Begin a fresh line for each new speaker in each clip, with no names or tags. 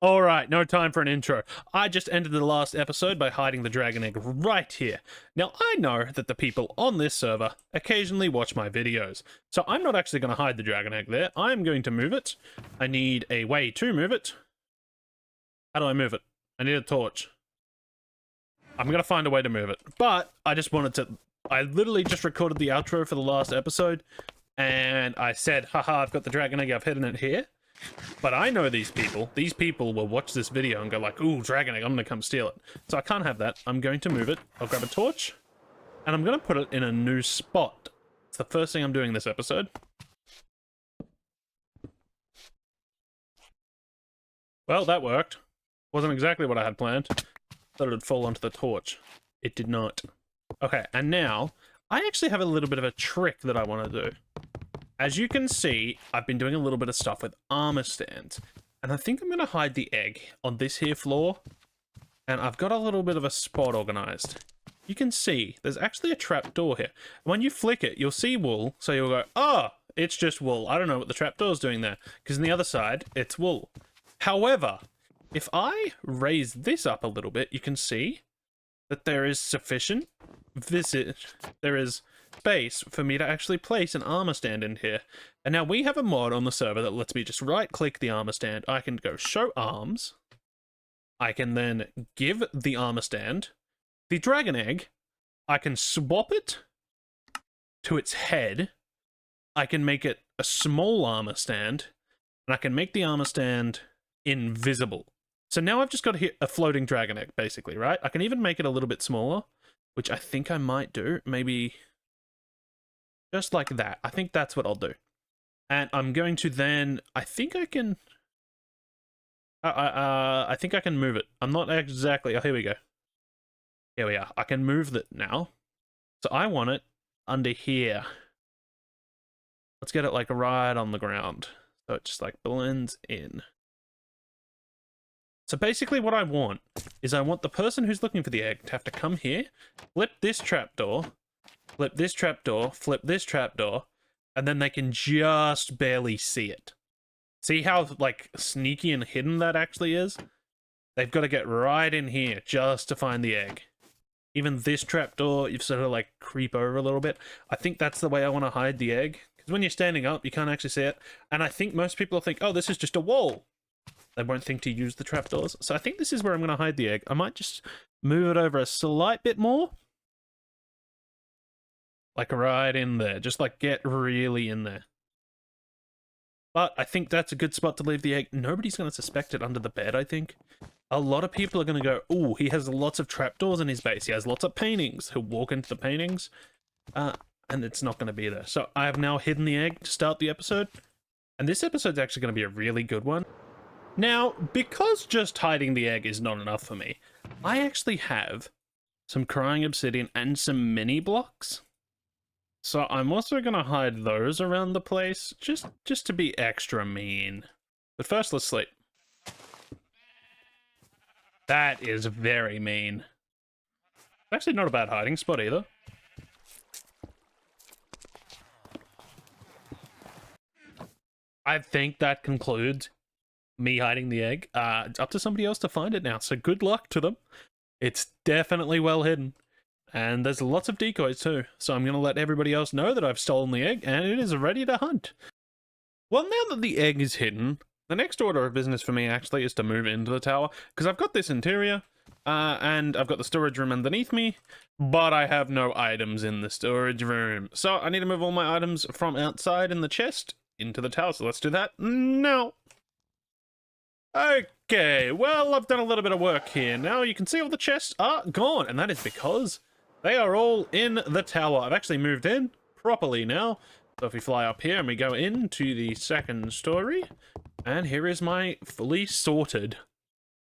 Alright, no time for an intro. I just ended the last episode by hiding the dragon egg right here. Now, I know that the people on this server occasionally watch my videos, so I'm not actually going to hide the dragon egg there. I'm going to move it. I need a way to move it. How do I move it? I need a torch. I'm going to find a way to move it. But I just wanted to... I literally just recorded the outro for the last episode, and I said, haha, I've got the dragon egg, I've hidden it here. But I know these people. These people will watch this video and go like, ooh, dragon egg, I'm going to come steal it. So I can't have that. I'm going to move it. I'll grab a torch. And I'm going to put it in a new spot. It's the first thing I'm doing this episode. Well, that worked. Wasn't exactly what I had planned. Thought it would fall onto the torch. It did not. Okay, and now, I actually have a little bit of a trick that I want to do. As you can see, I've been doing a little bit of stuff with armor stands. And I think I'm going to hide the egg on this here floor. And I've got a little bit of a spot organized. You can see, there's actually a trap door here. When you flick it, you'll see wool. So you'll go, oh, it's just wool. I don't know what the trap door's doing there. Because on the other side, it's wool. However, if I raise this up a little bit, you can see that there is sufficient there is space for me to actually place an armor stand in here. And now we have a mod on the server that lets me just right click the armor stand. I can go show arms. I can then give the armor stand the dragon egg. I can swap it to its head. I can make it a small armor stand, and I can make the armor stand invisible. So now I've just got a floating dragon egg, basically, right? I can even make it a little bit smaller, which I think I might do. Maybe just like that. I think that's what I'll do. And I'm going to then... I think I can... I think I can move it. I'm not exactly... Oh, here we go. Here we are. I can move it now. So I want it under here. Let's get it, like, right on the ground. So it just, like, blends in. So basically what I want is I want the person who's looking for the egg to have to come here, flip this trapdoor, flip this trapdoor, flip this trapdoor, and then they can just barely see it. See how, like, sneaky and hidden that actually is? They've got to get right in here just to find the egg. Even this trapdoor, you've sort of, like, creep over a little bit. I think that's the way I want to hide the egg. Because when you're standing up, you can't actually see it. And I think most people will think, oh, this is just a wall. They won't think to use the trapdoors. So I think this is where I'm going to hide the egg. I might just move it over a slight bit more. Like right in there. Just like get really in there. But I think that's a good spot to leave the egg. Nobody's going to suspect it under the bed, I think. A lot of people are going to go, oh, he has lots of trapdoors in his base. He has lots of paintings. He'll walk into the paintings. And it's not going to be there. So I have now hidden the egg to start the episode. And this episode's actually going to be a really good one. Now, because just hiding the egg is not enough for me, I actually have some crying obsidian and some mini blocks. So I'm also going to hide those around the place, just to be extra mean. But first, let's sleep. That is very mean. It's actually not a bad hiding spot either. I think that concludes me hiding the egg. It's up to somebody else to find it now, so good luck to them. It's definitely well hidden. And there's lots of decoys too, so I'm going to let everybody else know that I've stolen the egg, and it is ready to hunt. Well, now that the egg is hidden, the next order of business for me actually is to move into the tower, because I've got this interior, and I've got the storage room underneath me, but I have no items in the storage room. So I need to move all my items from outside in the chest into the tower, so let's do that now. Okay, well, I've done a little bit of work here. Now you can see all the chests are gone, and that is because they are all in the tower. I've actually moved in properly now. So if we fly up here and we go into the second story, and here is my fully sorted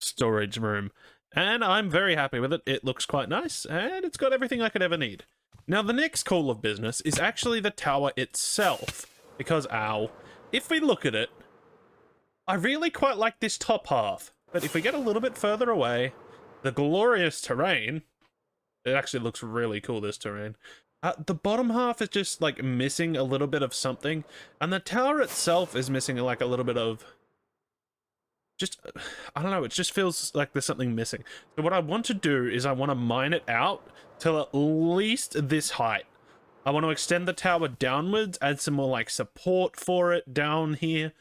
storage room. And I'm very happy with it. It looks quite nice, and it's got everything I could ever need. Now, the next call of business is actually the tower itself, because, ow, if we look at it, I really quite like this top half, but if we get a little bit further away, the glorious terrain, it actually looks really cool, this terrain. The bottom half is just, like, missing a little bit of something, and the tower itself is missing, like, a little bit of just, I don't know, it just feels like there's something missing. So what I want to do is I want to mine it out till at least this height. I want to extend the tower downwards, add some more like support for it down here,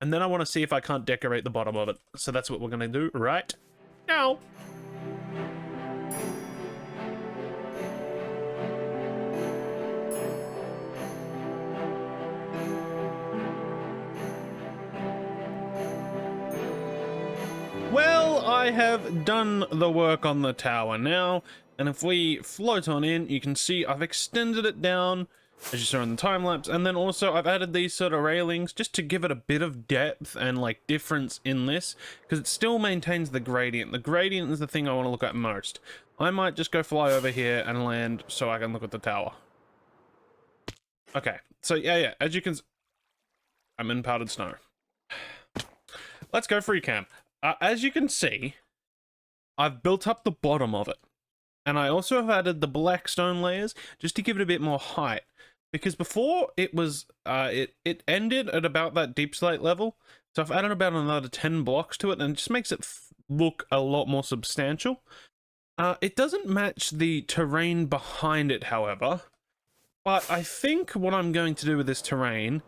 and then I want to see if I can't decorate the bottom of it. So that's what we're going to do right now. Well, I have done the work on the tower now, and if we float on in, you can see I've extended it down, as you saw in the time lapse, and then also I've added these sort of railings just to give it a bit of depth and like difference in this, because it still maintains the gradient. The gradient is the thing I want to look at most. I might just go fly over here and land so I can look at the tower. Okay, so yeah, as you can, I'm in powdered snow. Let's go free camp. As you can see, I've built up the bottom of it. And I also have added the black stone layers just to give it a bit more height. Because before it was, it ended at about that deep slate level. So I've added about another 10 blocks to it and it just makes it look a lot more substantial. It doesn't match the terrain behind it, however. But I think what I'm going to do with this terrain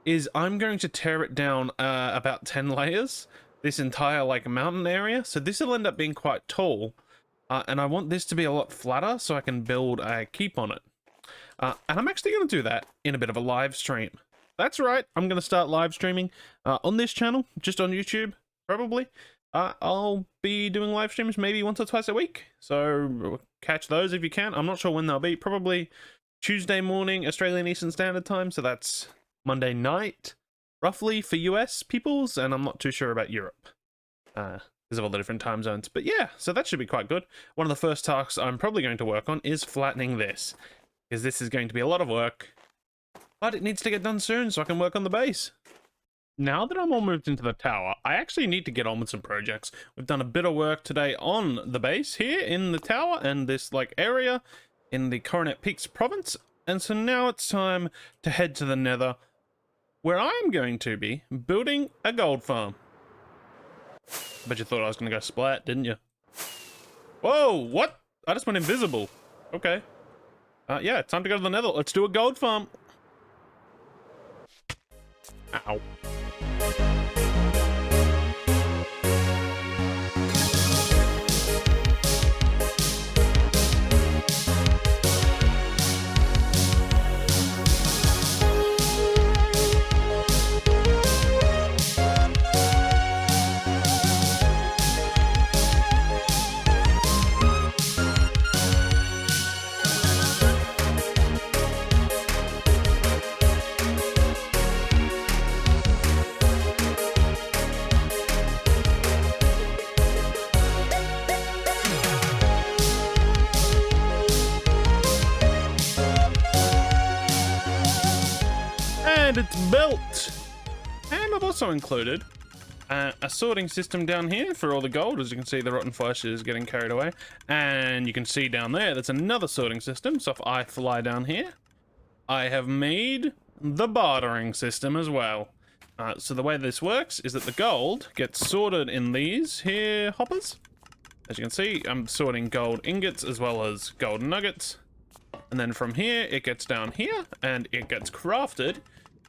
is I'm going to tear it down about 10 layers. This entire like mountain area, so this will end up being quite tall, and I want this to be a lot flatter so I can build a keep on it. And I'm actually going to do that in a bit of a live stream. That's right, I'm going to start live streaming on this channel, just on YouTube, probably. I'll be doing live streams maybe once or twice a week, so catch those if you can. I'm not sure when they'll be, probably Tuesday morning Australian Eastern Standard Time, so that's Monday night. Roughly for US peoples, and I'm not too sure about Europe because of all the different time zones. But yeah, so that should be quite good. One of the first tasks I'm probably going to work on is flattening this, because this is going to be a lot of work, but it needs to get done soon so I can work on the base. Now that I'm all moved into the tower, I actually need to get on with some projects. We've done a bit of work today on the base here in the tower and this like area in the Coronet Peaks province, and so now it's time to head to the Nether, where I'm going to be building a gold farm. Bet you thought I was going to go splat, didn't you? Whoa, what? I just went invisible. Okay. Yeah, it's time to go to the Nether. Let's do a gold farm. Ow. And it's built! And I've also included a sorting system down here for all the gold. As you can see, the rotten flesh is getting carried away. And you can see down there, there's another sorting system. So if I fly down here, I have made the bartering system as well. So the way this works is that the gold gets sorted in these here hoppers. As you can see, I'm sorting gold ingots as well as gold nuggets. And then from here, it gets down here and it gets crafted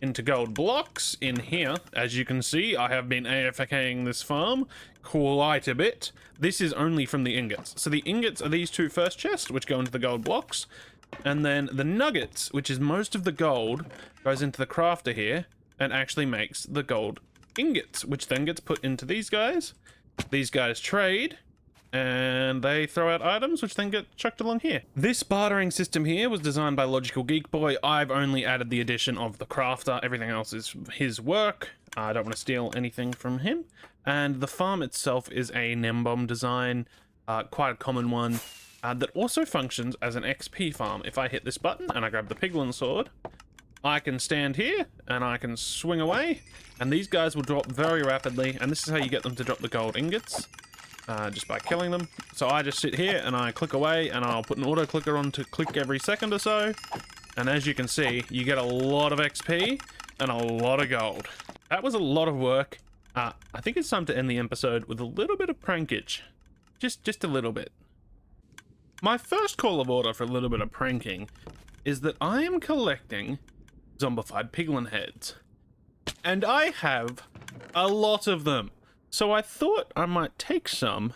into gold blocks in here. As you can see, I have been AFKing this farm quite a bit. This is only from the ingots. So the ingots are these two first chests, which go into the gold blocks. And then the nuggets, which is most of the gold, goes into the crafter here and actually makes the gold ingots, which then gets put into these guys. These guys trade, and they throw out items which then get chucked along here. This bartering system here was designed by Logical Geek Boy. I've only added the addition of the crafter. Everything else is his work. I don't want to steal anything from him. And the farm itself is a Nembomb design, quite a common one, that also functions as an XP farm. If I hit this button and I grab the piglin sword, I can stand here and I can swing away, and these guys will drop very rapidly, and this is how you get them to drop the gold ingots. Just by killing them. So I just sit here and I click away, and I'll put an auto clicker on to click every second or so. And as you can see, you get a lot of XP and a lot of gold. That was a lot of work. I think it's time to end the episode with a little bit of prankage. Just a little bit. My first call of order for a little bit of pranking is that I am collecting zombified piglin heads. And I have a lot of them. So I thought I might take some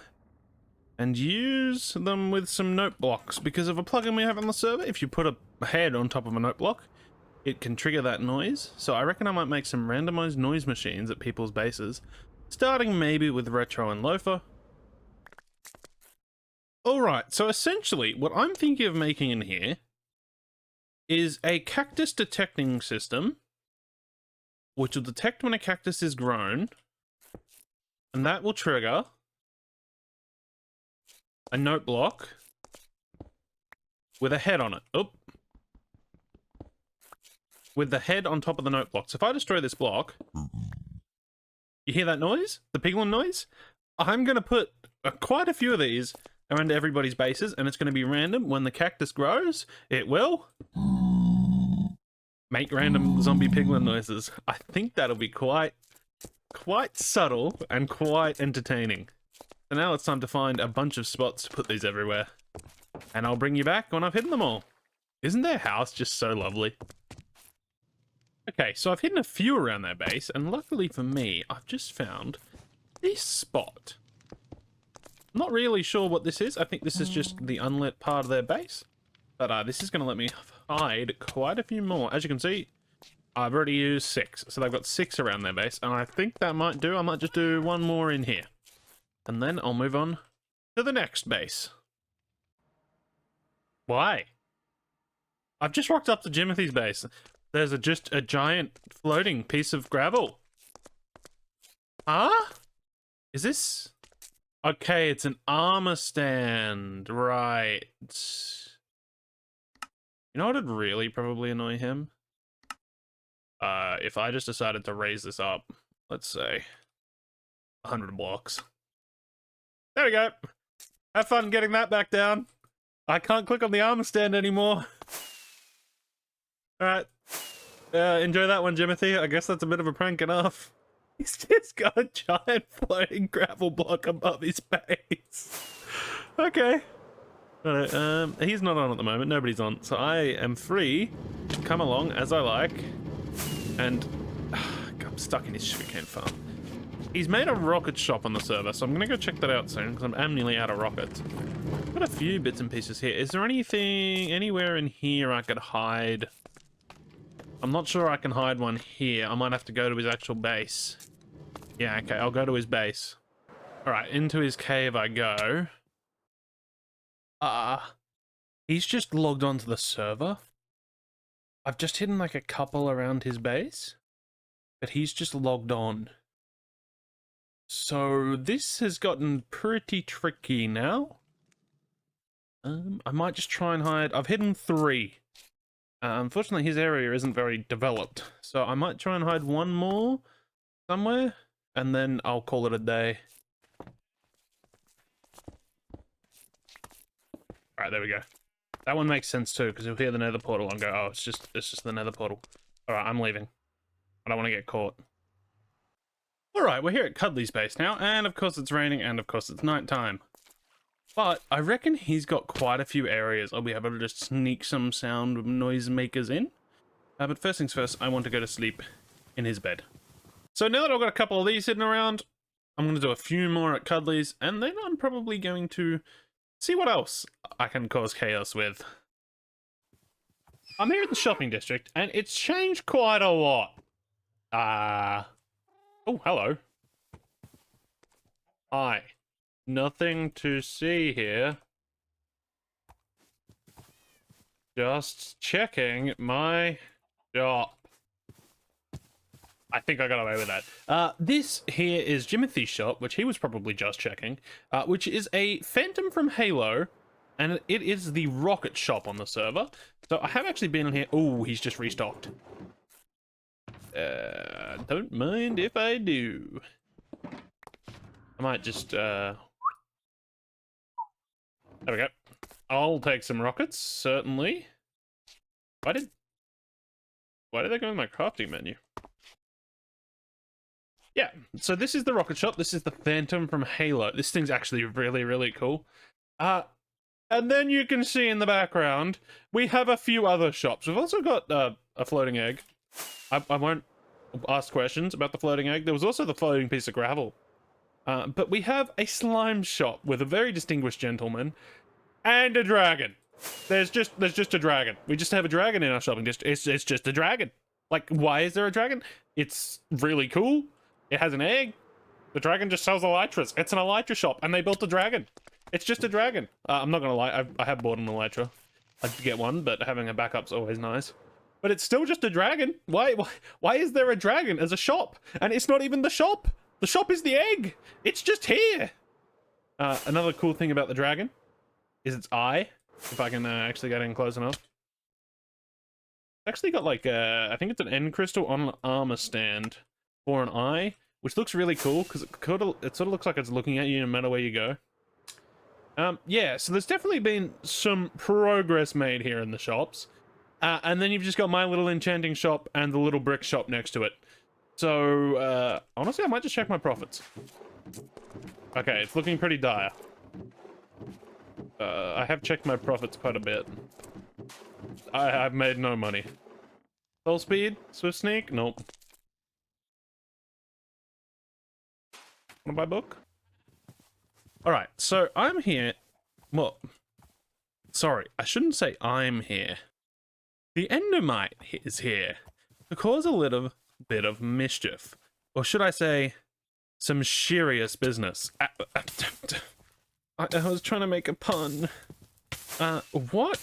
and use them with some note blocks because of a plugin we have on the server. If you put a head on top of a note block, it can trigger that noise. So I reckon I might make some randomized noise machines at people's bases, starting maybe with Retro and Loafer. Alright, so essentially what I'm thinking of making in here is a cactus detecting system, which will detect when a cactus is grown, and that will trigger a note block with a head on it. Oop. With the head on top of the note block. So if I destroy this block, you hear that noise? The piglin noise? I'm going to put quite a few of these around everybody's bases, and it's going to be random. When the cactus grows, it will make random zombie piglin noises. I think that'll be quite subtle and quite entertaining. So now it's time to find a bunch of spots to put these everywhere. And I'll bring you back when I've hidden them all. Isn't their house just so lovely? Okay, so I've hidden a few around their base, and luckily for me, I've just found this spot. I'm not really sure what this is. I think this is just the unlit part of their base. But this is going to let me hide quite a few more. As you can see, I've already used 6. So they've got 6 around their base. And I think that might do. I might just do one more in here. And then I'll move on to the next base. Why? I've just rocked up to Jimothy's base. There's just a giant floating piece of gravel. Huh? Is this... Okay, it's an armor stand. Right. You know what would really probably annoy him? If I just decided to raise this up, let's say 100 blocks. There we go. Have fun getting that back down. I can't click on the armor stand anymore. Alright. Enjoy that one, Jimothy. I guess that's a bit of a prank enough. He's just got a giant floating gravel block above his base. Okay. Alright, he's not on at the moment. Nobody's on. So I am free to come along as I like. And I'm stuck in his sugarcane farm. He's made a rocket shop on the server, so I'm going to go check that out soon, because I'm nearly out of rockets. I've got a few bits and pieces here. Is there anything anywhere in here I could hide? I'm not sure I can hide one here. I might have to go to his actual base. Yeah, okay, I'll go to his base. Alright, into his cave I go. He's just logged onto the server. I've just hidden like a couple around his base, but he's just logged on. So this has gotten pretty tricky now. I might just try and hide. I've hidden 3. Unfortunately, his area isn't very developed, so I might try and hide one more somewhere, and then I'll call it a day. Alright, there we go. That one makes sense too, because you'll hear the nether portal and go, oh, it's just the nether portal. Alright, I'm leaving. I don't want to get caught. Alright, we're here at Cudleys base now, and of course it's raining, and of course it's nighttime. But I reckon he's got quite a few areas I'll be able to just sneak some sound noise makers in. But first things first, I want to go to sleep in his bed. So now that I've got a couple of these hidden around, I'm going to do a few more at Cudleys, and then I'm probably going to see what else I can cause chaos with. I'm here at the shopping district, and it's changed quite a lot. Oh, hello. Hi. Nothing to see here. Just checking my shop. I think I got away with that. This here is Jimothy's shop, which he was probably just checking, which is a Phantom from Halo, and it is the rocket shop on the server. So I have actually been in here. Oh, he's just restocked. Don't mind if I do. I might just, there we go. I'll take some rockets, certainly. Why did they go in my crafting menu? yeah, so this is the rocket shop. This is the Phantom from Halo. This thing's actually really, really cool. And then you can see in the background, we have a few other shops. We've also got a floating egg. I won't ask questions about the floating egg. There was also the floating piece of gravel. But we have a slime shop with a very distinguished gentleman and a dragon. There's just a dragon. We just have a dragon in our shopping district. It's just a dragon. Like, why is there a dragon? It's really cool. It has an egg. The dragon just sells elytras. It's an elytra shop, and they built a dragon. It's just a dragon. I'm not gonna lie, I have bought an elytra. I'd get one, but having a backup's always nice. But it's still just a dragon. Why is there a dragon as a shop? And it's not even the shop. The shop is the egg. It's just here. Another cool thing about the dragon is its eye. If I can actually get in close enough. It's actually got like I think it's an end crystal on an armor stand for an eye, which looks really cool because it sort of looks like it's looking at you no matter where you go. Yeah, so there's definitely been some progress made here in the shops. And then you've just got my little enchanting shop and the little brick shop next to it. So, honestly, I might just check my profits. Okay, it's looking pretty dire. I have checked my profits quite a bit. I've made no money. Soul speed? Swift sneak? Nope. Wanna buy book? Alright, so I'm here. Well, sorry, I shouldn't say I'm here. The Endite is here to cause a little bit of mischief. Or should I say, some serious business. I was trying to make a pun. What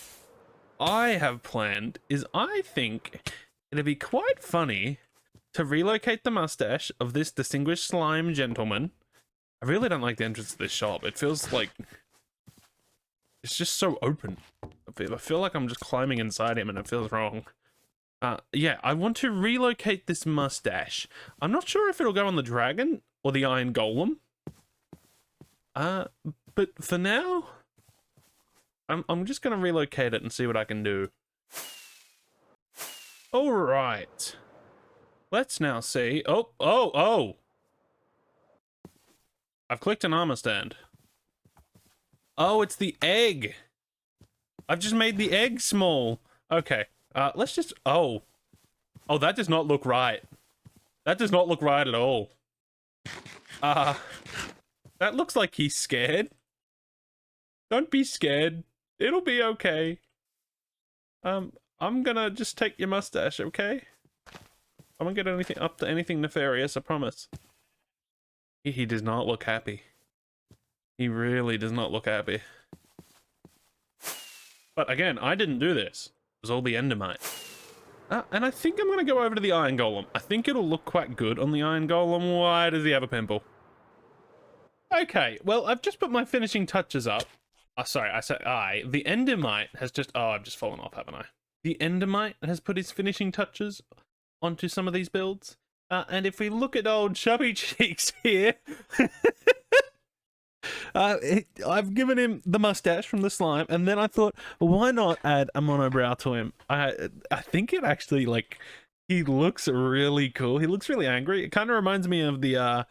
I have planned is I think it'd be quite funny to relocate the mustache of this distinguished slime gentleman. I really don't like the entrance to this shop. It feels like it's just so open. I feel like I'm just climbing inside him and it feels wrong. Yeah, I want to relocate this mustache. I'm not sure if it'll go on the dragon or the iron golem. But for now, I'm just gonna relocate it and see what I can do. All right. Let's now see. Oh! I've clicked an armor stand. Oh, it's the egg. I've just made the egg small. Okay. Let's just... Oh, that does not look right. That does not look right at all. That looks like he's scared. Don't be scared. It'll be okay. I'm gonna just take your mustache, okay? I won't get anything up to anything nefarious, I promise. He does not look happy. He really does not look happy. But again, I didn't do this. It was all the Endite. And I think I'm going to go over to the Iron Golem. I think it'll look quite good on the Iron Golem. Why does he have a pimple? Okay, well, I've just put my finishing touches up. Sorry, I said I. The Endite has just... Oh, I've just fallen off, haven't I? The Endite has put his finishing touches onto some of these builds. And if we look at old Chubby Cheeks here... I've given him the mustache from the slime, and then I thought, why not add a monobrow to him? I think it actually, like, he looks really cool. He looks really angry. It kind of reminds me of the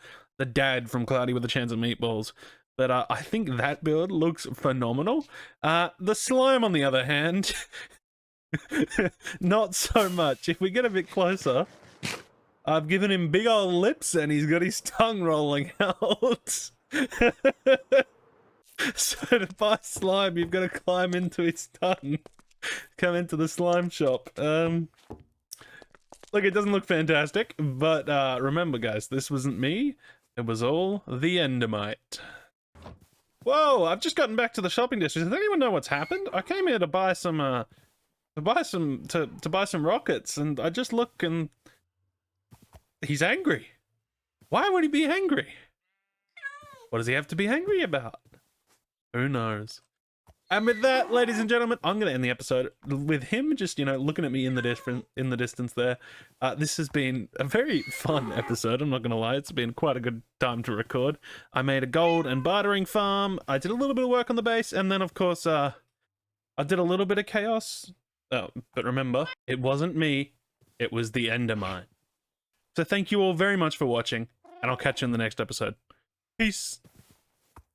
dad from Cloudy with a Chance of Meatballs. But I think that build looks phenomenal. The slime, on the other hand, not so much. If we get a bit closer, I've given him big old lips, and he's got his tongue rolling out. So to buy slime, you've got to climb into its tongue. Come into the slime shop. Look, it doesn't look fantastic, but remember, guys, this wasn't me. It was all the Endite. Whoa! I've just gotten back to the shopping district. Does anyone know what's happened? I came here to buy some rockets, and I just look and he's angry. Why would he be angry? What does he have to be angry about? Who knows? And with that, ladies and gentlemen, I'm going to end the episode with him just, you know, looking at me in the distance there. This has been a very fun episode, I'm not going to lie. It's been quite a good time to record. I made a gold and bartering farm. I did a little bit of work on the base, and then, of course, I did a little bit of chaos. Oh, but remember, it wasn't me. It was the Endermine. So thank you all very much for watching. and I'll catch you in the next episode. Peace.